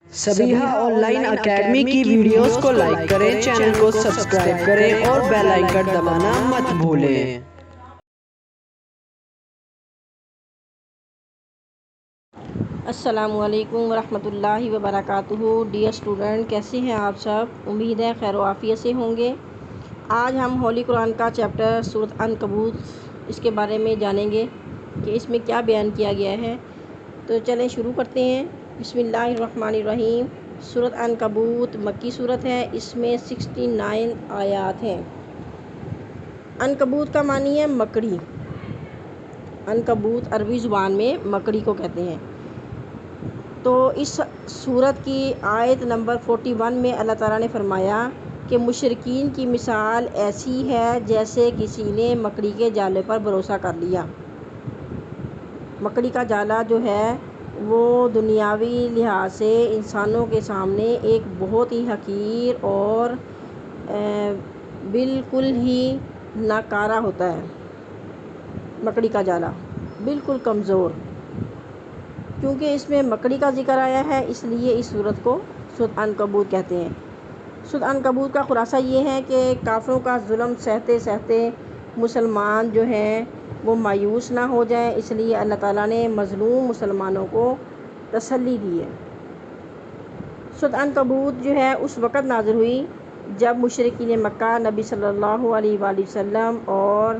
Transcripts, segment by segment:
Sabiha on line academy کی videos کو like کریں، چینل کو سبسکرائب کریں اور بیل آئیکن دبانا مت بھولیں۔ السلام علیکم ورحمۃ اللہ وبرکاتہ۔ ڈیئر اسٹوڈنٹ، کیسے ہیں آپ سب؟ امید ہے خیر و عافیت سے ہوں گے۔ آج ہم ہولی قرآن کا چیپٹر سورۃ عنکبوت اس کے بارے میں جانیں گے کہ اس میں کیا بیان کیا گیا ہے۔ تو چلیں شروع کرتے ہیں۔ بسم اللہ الرحمن الرحیم۔ سورۃ عنکبوت مکی صورت ہے، اس میں 69 آیات ہیں۔ عنکبوت کا معنی ہے مکڑی۔ عنکبوت عربی زبان میں مکڑی کو کہتے ہیں۔ تو اس سورت کی آیت نمبر 41 میں اللہ تعالیٰ نے فرمایا کہ مشرکین کی مثال ایسی ہے جیسے کسی نے مکڑی کے جالے پر بھروسہ کر لیا۔ مکڑی کا جالا جو ہے وہ دنیاوی لحاظ سے انسانوں کے سامنے ایک بہت ہی حقیر اور بالکل ہی ناکارہ ہوتا ہے۔ مکڑی کا جالا بالکل کمزور، کیونکہ اس میں مکڑی کا ذکر آیا ہے اس لیے اس سورت کو سورۃ عنکبوت کہتے ہیں۔ سورۃ عنکبوت کا خلاصہ یہ ہے کہ کافروں کا ظلم سہتے سہتے مسلمان جو ہیں وہ مایوس نہ ہو جائیں، اس لیے اللہ تعالیٰ نے مظلوم مسلمانوں کو تسلی دی ہے۔ سورۃ عنکبوت جو ہے اس وقت نازل ہوئی جب مشرکین مکہ نبی صلی اللہ علیہ وآلہ وسلم اور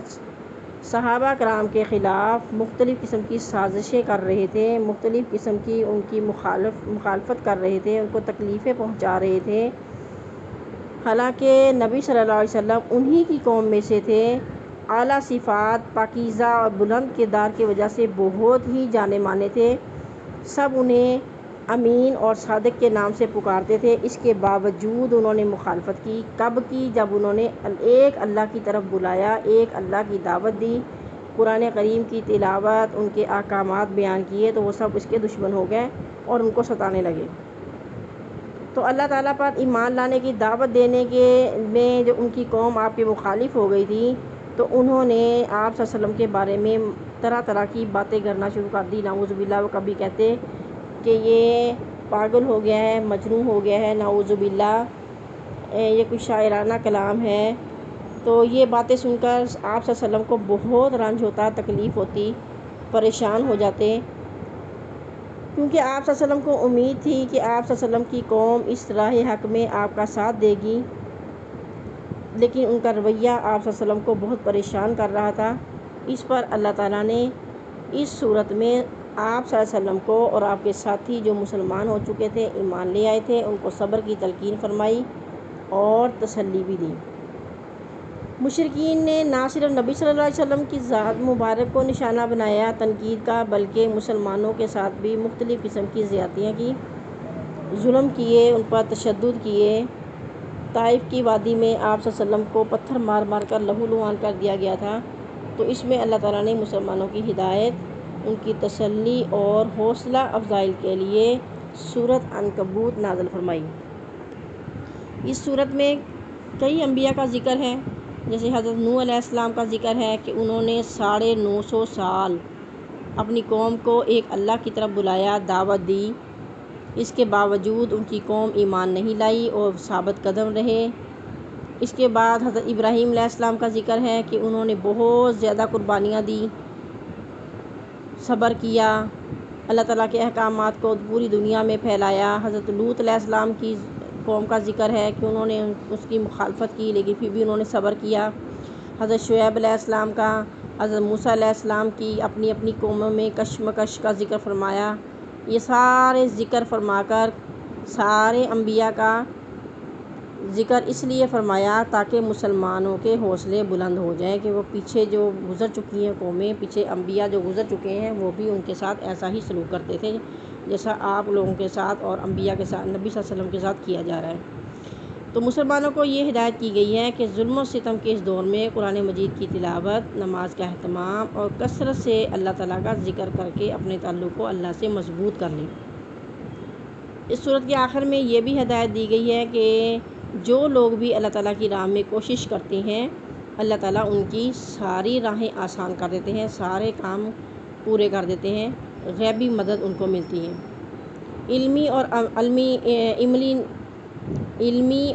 صحابہ کرام کے خلاف مختلف قسم کی سازشیں کر رہے تھے، مختلف قسم کی ان کی مخالفت کر رہے تھے، ان کو تکلیفیں پہنچا رہے تھے۔ حالانکہ نبی صلی اللہ علیہ وسلم انہی کی قوم میں سے تھے۔ اعلیٰ صفات، پاکیزہ اور بلند کردار کی وجہ سے بہت ہی جانے مانے تھے۔ سب انہیں امین اور صادق کے نام سے پکارتے تھے، اس کے باوجود انہوں نے مخالفت کی۔ کب کی؟ جب انہوں نے ایک اللہ کی طرف بلایا، ایک اللہ کی دعوت دی، قرآن کریم کی تلاوت، ان کے احکامات بیان کیے تو وہ سب اس کے دشمن ہو گئے اور ان کو ستانے لگے۔ تو اللہ تعالیٰ پر ایمان لانے کی دعوت دینے کے میں جو ان کی قوم آپ کے مخالف ہو گئی تھی تو انہوں نے آپ صلی اللہ علیہ وسلم کے بارے میں طرح طرح کی باتیں کرنا شروع کر دی، نعوذ باللہ۔ وہ کبھی کہتے کہ یہ پاگل ہو گیا ہے، مجنون ہو گیا ہے، نعوذ باللہ، یہ کوئی شاعرانہ کلام ہے۔ تو یہ باتیں سن کر آپ صلی اللہ علیہ وسلم کو بہت رنج ہوتا، تکلیف ہوتی، پریشان ہو جاتے، کیونکہ آپ صلی اللہ علیہ وسلم کو امید تھی کہ آپ صلی اللہ علیہ وسلم کی قوم اس راہ حق میں آپ کا ساتھ دے گی، لیکن ان کا رویہ آپ صلی اللہ علیہ وسلم کو بہت پریشان کر رہا تھا۔ اس پر اللہ تعالیٰ نے اس صورت میں آپ صلی اللہ علیہ وسلم کو اور آپ کے ساتھی جو مسلمان ہو چکے تھے، ایمان لے آئے تھے، ان کو صبر کی تلقین فرمائی اور تسلی بھی دی۔ مشرکین نے نہ صرف نبی صلی اللہ علیہ وسلم کی ذات مبارک کو نشانہ بنایا تنقید کا، بلکہ مسلمانوں کے ساتھ بھی مختلف قسم کی زیادتیاں کی، ظلم کیے، ان پر تشدد کیے۔ طائف کی وادی میں آپ صلی اللہ علیہ وسلم کو پتھر مار مار کر لہو لہان کر دیا گیا تھا۔ تو اس میں اللہ تعالیٰ نے مسلمانوں کی ہدایت، ان کی تسلی اور حوصلہ افزائی کے لیے سورۃ عنکبوت نازل فرمائی۔ اس سورت میں کئی انبیاء کا ذکر ہے، جیسے حضرت نوح علیہ السلام کا ذکر ہے کہ انہوں نے 950 سال اپنی قوم کو ایک اللہ کی طرف بلایا، دعوت دی، اس کے باوجود ان کی قوم ایمان نہیں لائی اور ثابت قدم رہے۔ اس کے بعد حضرت ابراہیم علیہ السلام کا ذکر ہے کہ انہوں نے بہت زیادہ قربانیاں دی، صبر کیا، اللہ تعالیٰ کے احکامات کو پوری دنیا میں پھیلایا۔ حضرت لوط علیہ السلام کی قوم کا ذکر ہے کہ انہوں نے اس کی مخالفت کی لیکن پھر بھی انہوں نے صبر کیا۔ حضرت شعیب علیہ السلام کا، حضرت موسیٰ علیہ السلام کی اپنی اپنی قوموں میں کشمکش کا ذکر فرمایا۔ یہ سارے ذکر فرما کر سارے انبیاء کا ذکر اس لیے فرمایا تاکہ مسلمانوں کے حوصلے بلند ہو جائیں کہ وہ پیچھے جو گزر چکی ہیں قومیں، پیچھے انبیاء جو گزر چکے ہیں وہ بھی ان کے ساتھ ایسا ہی سلوک کرتے تھے جیسا آپ لوگوں کے ساتھ اور انبیاء کے ساتھ، نبی صلی اللہ علیہ وسلم کے ساتھ کیا جا رہا ہے۔ تو مسلمانوں کو یہ ہدایت کی گئی ہے کہ ظلم و ستم کے اس دور میں قرآن مجید کی تلاوت، نماز کا اہتمام اور کثرت سے اللہ تعالیٰ کا ذکر کر کے اپنے تعلق کو اللہ سے مضبوط کر لیں۔ اس صورت کے آخر میں یہ بھی ہدایت دی گئی ہے کہ جو لوگ بھی اللہ تعالیٰ کی راہ میں کوشش کرتے ہیں، اللہ تعالیٰ ان کی ساری راہیں آسان کر دیتے ہیں، سارے کام پورے کر دیتے ہیں، غیبی مدد ان کو ملتی ہے۔ علمی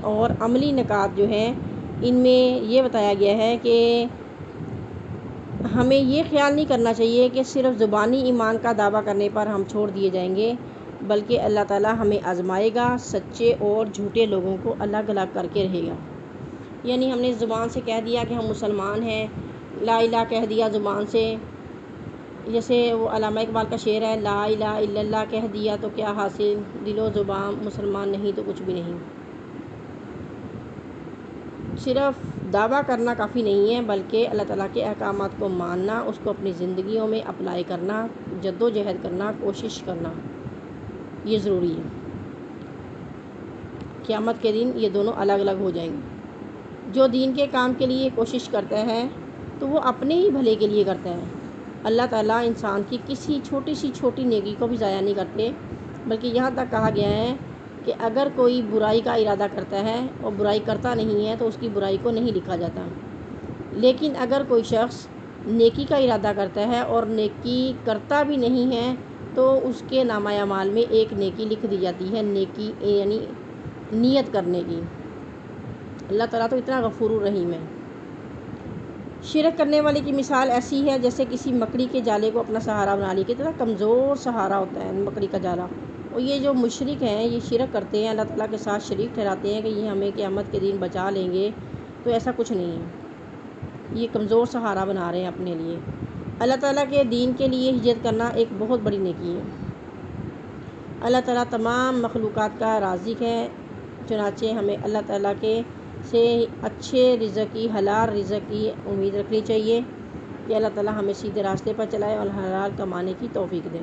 اور عملی نکات جو ہیں ان میں یہ بتایا گیا ہے کہ ہمیں یہ خیال نہیں کرنا چاہیے کہ صرف زبانی ایمان کا دعویٰ کرنے پر ہم چھوڑ دیے جائیں گے، بلکہ اللہ تعالیٰ ہمیں آزمائے گا، سچے اور جھوٹے لوگوں کو الگ الگ کر کے رہے گا۔ یعنی ہم نے زبان سے کہہ دیا کہ ہم مسلمان ہیں، لا الہ کہہ دیا زبان سے، جیسے وہ علامہ اقبال کا شعر ہے، لا الہ الا اللہ کہہ دیا تو کیا حاصل، دل و زبان مسلمان نہیں تو کچھ بھی نہیں۔ صرف دعویٰ کرنا کافی نہیں ہے، بلکہ اللہ تعالیٰ کے احکامات کو ماننا، اس کو اپنی زندگیوں میں اپلائی کرنا، جد و جہد کرنا، کوشش کرنا، یہ ضروری ہے۔ قیامت کے دن یہ دونوں الگ الگ ہو جائیں گے۔ جو دین کے کام کے لیے کوشش کرتا ہے تو وہ اپنے ہی بھلے کے لیے کرتا ہے۔ اللہ تعالیٰ انسان کی کسی چھوٹی نیکی کو بھی ضائع نہیں کرتے، بلکہ یہاں تک کہا گیا ہے کہ اگر کوئی برائی کا ارادہ کرتا ہے اور برائی کرتا نہیں ہے تو اس کی برائی کو نہیں لکھا جاتا، لیکن اگر کوئی شخص نیکی کا ارادہ کرتا ہے اور نیکی کرتا بھی نہیں ہے تو اس کے نامہ اعمال میں ایک نیکی لکھ دی جاتی ہے، نیکی یعنی نیت کرنے کی۔ اللہ تعالیٰ تو اتنا غفور الرحیم ہے۔ شرک کرنے والے کی مثال ایسی ہے جیسے کسی مکڑی کے جالے کو اپنا سہارا بنا لی، کتنا کمزور سہارا ہوتا ہے مکڑی کا جالا۔ اور یہ جو مشرک ہیں یہ شرک کرتے ہیں، اللہ تعالیٰ کے ساتھ شریک ٹھہراتے ہیں کہ یہ ہمیں قیامت کے دن بچا لیں گے، تو ایسا کچھ نہیں ہے، یہ کمزور سہارا بنا رہے ہیں اپنے لیے۔ اللہ تعالیٰ کے دین کے لیے ہجرت کرنا ایک بہت بڑی نیکی ہے۔ اللہ تعالیٰ تمام مخلوقات کا رازق ہے، چنانچہ ہمیں اللہ تعالیٰ کے سے اچھے رزق کی، حلال رزق کی امید رکھنی چاہیے کہ اللہ تعالیٰ ہمیں سیدھے راستے پر چلائے اور حلال کمانے کی توفیق دے۔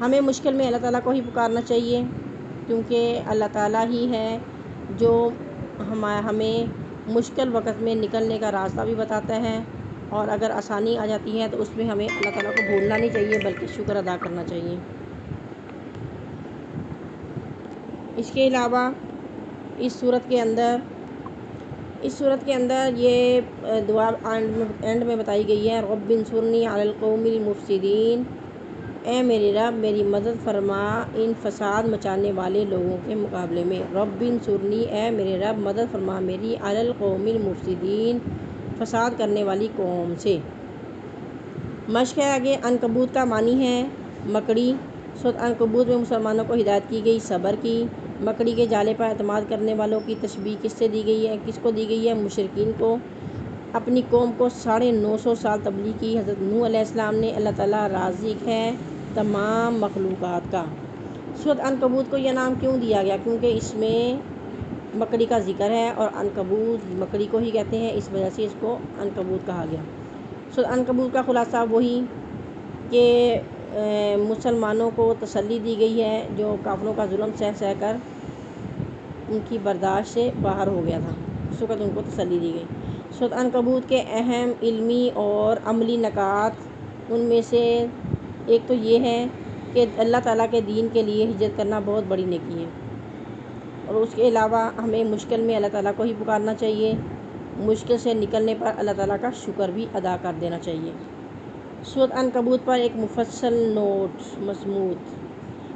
ہمیں مشکل میں اللہ تعالیٰ کو ہی پکارنا چاہیے، کیونکہ اللہ تعالیٰ ہی ہے جو ہمیں مشکل وقت میں نکلنے کا راستہ بھی بتاتا ہے، اور اگر آسانی آ جاتی ہے تو اس میں ہمیں اللہ تعالیٰ کو بھولنا نہیں چاہیے بلکہ شکر ادا کرنا چاہیے۔ اس کے علاوہ اس صورت کے اندر یہ دعا اینڈ میں بتائی گئی ہے، رب انصرنی علی القوم المفسدین، اے میرے رب میری مدد فرما ان فساد مچانے والے لوگوں کے مقابلے میں۔ رب انصرنی، اے میرے رب مدد فرما میری، علی القوم المفسدین، فساد کرنے والی قوم سے۔ مشق ہے آگے۔ عنکبوت کا معنی ہے مکڑی۔ سورۃ عنکبوت میں مسلمانوں کو ہدایت کی گئی صبر کی۔ مکڑی کے جالے پر اعتماد کرنے والوں کی تشبیہ کس کو دی گئی ہے؟ مشرکین کو۔ اپنی قوم کو 950 سال تبلیغ کی حضرت نوح علیہ السلام نے۔ اللہ تعالیٰ رازق ہے تمام مخلوقات کا۔ سورۃ عنکبوت کو یہ نام کیوں دیا گیا؟ کیونکہ اس میں مکڑی کا ذکر ہے، اور عنکبوت مکڑی کو ہی کہتے ہیں، اس وجہ سے اس کو عنکبوت کہا گیا۔ سورۃ عنکبوت کا خلاصہ وہی کہ مسلمانوں کو تسلی دی گئی ہے جو کافروں کا ظلم سہ کر ان کی برداشت سے باہر ہو گیا تھا، اس وقت ان کو تسلی دی گئی۔ سورۃ عنکبوت کے اہم علمی اور عملی نکات ان میں سے ایک تو یہ ہے کہ اللہ تعالیٰ کے دین کے لیے ہجرت کرنا بہت بڑی نیکی ہے، اور اس کے علاوہ ہمیں مشکل میں اللہ تعالیٰ کو ہی پکارنا چاہیے، مشکل سے نکلنے پر اللہ تعالیٰ کا شکر بھی ادا کر دینا چاہیے۔ سورۃ عنکبوت پر ایک مفصل نوٹ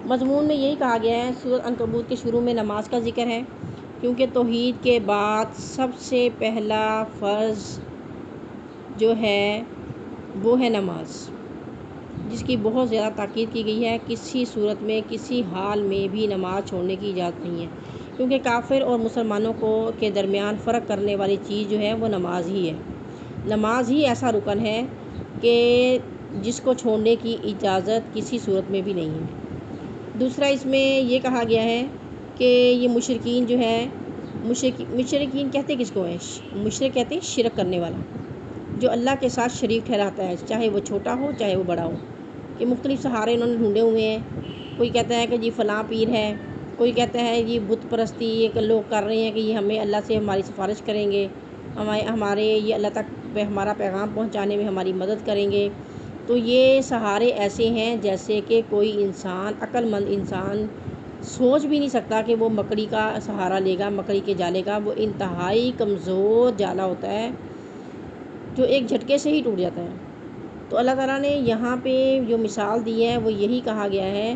مضمون میں یہی کہا گیا ہے، سورۃ عنکبوت کے شروع میں نماز کا ذکر ہے، کیونکہ توحید کے بعد سب سے پہلا فرض جو ہے وہ ہے نماز، جس کی بہت زیادہ تاکید کی گئی ہے۔ کسی صورت میں کسی حال میں بھی نماز چھوڑنے کی اجازت نہیں ہے، کیونکہ کافر اور مسلمانوں کے درمیان فرق کرنے والی چیز جو ہے وہ نماز ہی ہے۔ نماز ہی ایسا رکن ہے کہ جس کو چھوڑنے کی اجازت کسی صورت میں بھی نہیں ہے۔ دوسرا اس میں یہ کہا گیا ہے کہ یہ مشرکین جو ہے، مشرکین کہتے کس کو ہیں؟ مشرک کہتے ہیں شرک کرنے والا، جو اللہ کے ساتھ شریک ٹھہراتا ہے، چاہے وہ چھوٹا ہو چاہے وہ بڑا ہو۔ کہ مختلف سہارے انہوں نے ڈھونڈے ہوئے ہیں، کوئی کہتا ہے کہ جی فلاں پیر ہے، کوئی کہتا ہے یہ بت پرستی ایک لوگ کر رہے ہیں کہ یہ ہمیں اللہ سے ہماری سفارش کریں گے، ہمارے یہ اللہ تک ہمارا پیغام پہنچانے میں ہماری مدد کریں گے۔ تو یہ سہارے ایسے ہیں جیسے کہ کوئی انسان، عقل مند انسان سوچ بھی نہیں سکتا کہ وہ مکڑی کا سہارا لے گا، مکڑی کے جالے کا۔ وہ انتہائی کمزور جالا ہوتا ہے جو ایک جھٹکے سے ہی ٹوٹ جاتا ہے۔ تو اللہ تعالیٰ نے یہاں پہ جو مثال دی ہے وہ یہی کہا گیا ہے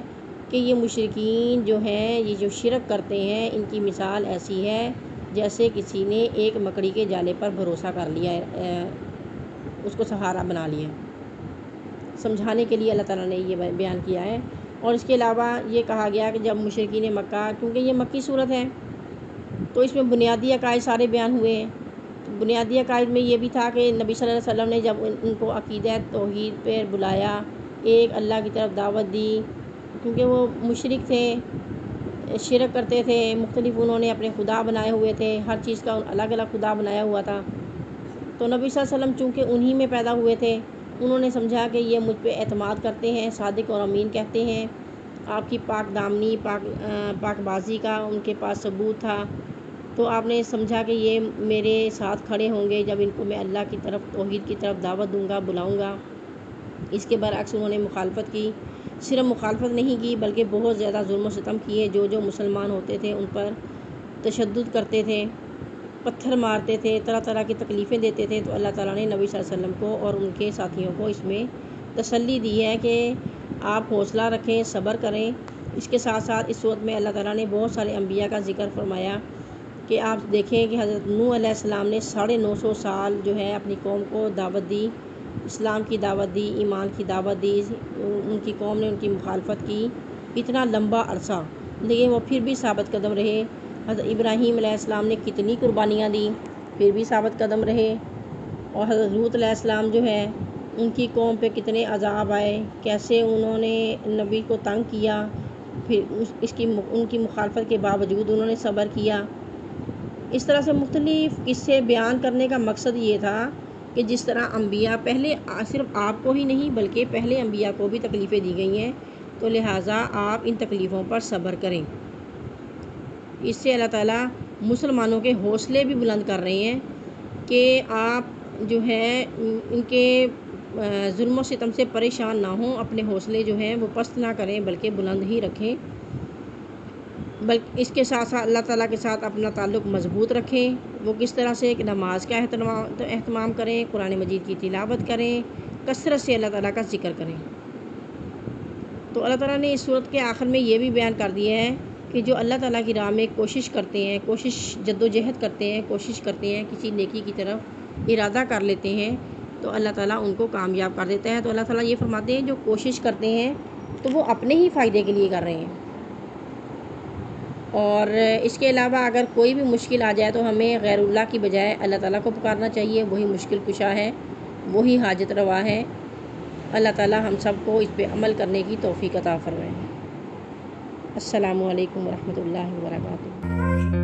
کہ یہ مشرکین جو ہیں، یہ جو شرک کرتے ہیں، ان کی مثال ایسی ہے جیسے کسی نے ایک مکڑی کے جالے پر بھروسہ کر لیا ہے، اس کو سہارا بنا لیا۔ سمجھانے کے لیے اللہ تعالیٰ نے یہ بیان کیا ہے۔ اور اس کے علاوہ یہ کہا گیا کہ جب مشرکین مکہ، کیونکہ یہ مکی صورت ہے تو اس میں بنیادی عقائد سارے بیان ہوئے ہیں۔ بنیادی عقائد میں یہ بھی تھا کہ نبی صلی اللہ علیہ وسلم نے جب ان کو عقیدہ توحید پہ بلایا، ایک اللہ کی طرف دعوت دی، کیونکہ وہ مشرک تھے، شرک کرتے تھے، مختلف انہوں نے اپنے خدا بنائے ہوئے تھے، ہر چیز کا الگ الگ خدا بنایا ہوا تھا۔ تو نبی صلی اللہ علیہ وسلم چونکہ انہی میں پیدا ہوئے تھے، انہوں نے سمجھا کہ یہ مجھ پہ اعتماد کرتے ہیں، صادق اور امین کہتے ہیں، آپ کی پاک دامنی، پاک بازی کا ان کے پاس ثبوت تھا۔ تو آپ نے سمجھا کہ یہ میرے ساتھ کھڑے ہوں گے جب ان کو میں اللہ کی طرف، توحید کی طرف دعوت دوں گا، بلاؤں گا۔ اس کے برعکس انہوں نے مخالفت کی، صرف مخالفت نہیں کی بلکہ بہت زیادہ ظلم و ستم کیے، جو مسلمان ہوتے تھے ان پر تشدد کرتے تھے، پتھر مارتے تھے، طرح طرح کی تکلیفیں دیتے تھے۔ تو اللہ تعالیٰ نے نبی صلی اللہ علیہ وسلم کو اور ان کے ساتھیوں کو اس میں تسلی دی ہے کہ آپ حوصلہ رکھیں، صبر کریں۔ اس کے ساتھ ساتھ اس صورت میں اللہ تعالیٰ نے بہت سارے انبیاء کا ذکر فرمایا کہ آپ دیکھیں کہ حضرت نوح علیہ السلام نے 950 سال جو ہے اپنی قوم کو دعوت دی، اسلام کی دعوت دی، ایمان کی دعوت دی، ان کی قوم نے ان کی مخالفت کی اتنا لمبا عرصہ، لیکن وہ پھر بھی ثابت قدم رہے۔ حضرت ابراہیم علیہ السلام نے کتنی قربانیاں دی، پھر بھی ثابت قدم رہے۔ اور حضرت لوط علیہ السلام جو ہے، ان کی قوم پہ کتنے عذاب آئے، کیسے انہوں نے نبی کو تنگ کیا، پھر ان کی مخالفت کے باوجود انہوں نے صبر کیا۔ اس طرح سے مختلف قصے بیان کرنے کا مقصد یہ تھا کہ جس طرح انبیاء پہلے، صرف آپ کو ہی نہیں بلکہ پہلے انبیاء کو بھی تکلیفیں دی گئی ہیں، تو لہٰذا آپ ان تکلیفوں پر صبر کریں۔ اس سے اللہ تعالیٰ مسلمانوں کے حوصلے بھی بلند کر رہے ہیں کہ آپ جو ہے ان کے ظلم و ستم سے پریشان نہ ہوں، اپنے حوصلے جو ہیں وہ پست نہ کریں بلکہ بلند ہی رکھیں، بلکہ اس کے ساتھ ساتھ اللہ تعالیٰ کے ساتھ اپنا تعلق مضبوط رکھیں۔ وہ کس طرح سے کہ نماز کا اہتمام کریں، قرآن مجید کی تلاوت کریں، کثرت سے اللہ تعالیٰ کا ذکر کریں۔ تو اللہ تعالیٰ نے اس صورت کے آخر میں یہ بھی بیان کر دیا ہے کہ جو اللہ تعالیٰ کی راہ میں کوشش کرتے ہیں، جد و جہد کرتے ہیں، کوشش کرتے ہیں، کسی نیکی کی طرف ارادہ کر لیتے ہیں، تو اللہ تعالیٰ ان کو کامیاب کر دیتا ہے۔ تو اللہ تعالیٰ یہ فرماتے ہیں جو کوشش کرتے ہیں تو وہ اپنے ہی فائدے کے لیے کر رہے ہیں۔ اور اس کے علاوہ اگر کوئی بھی مشکل آ جائے تو ہمیں غیر اللہ کی بجائے اللہ تعالیٰ کو پکارنا چاہیے، وہی مشکل کشا ہے، وہی حاجت روا ہے۔ اللہ تعالیٰ ہم سب کو اس پہ عمل کرنے کی توفیق عطا فرمائے۔ السلام علیکم ورحمۃ اللہ وبرکاتہ۔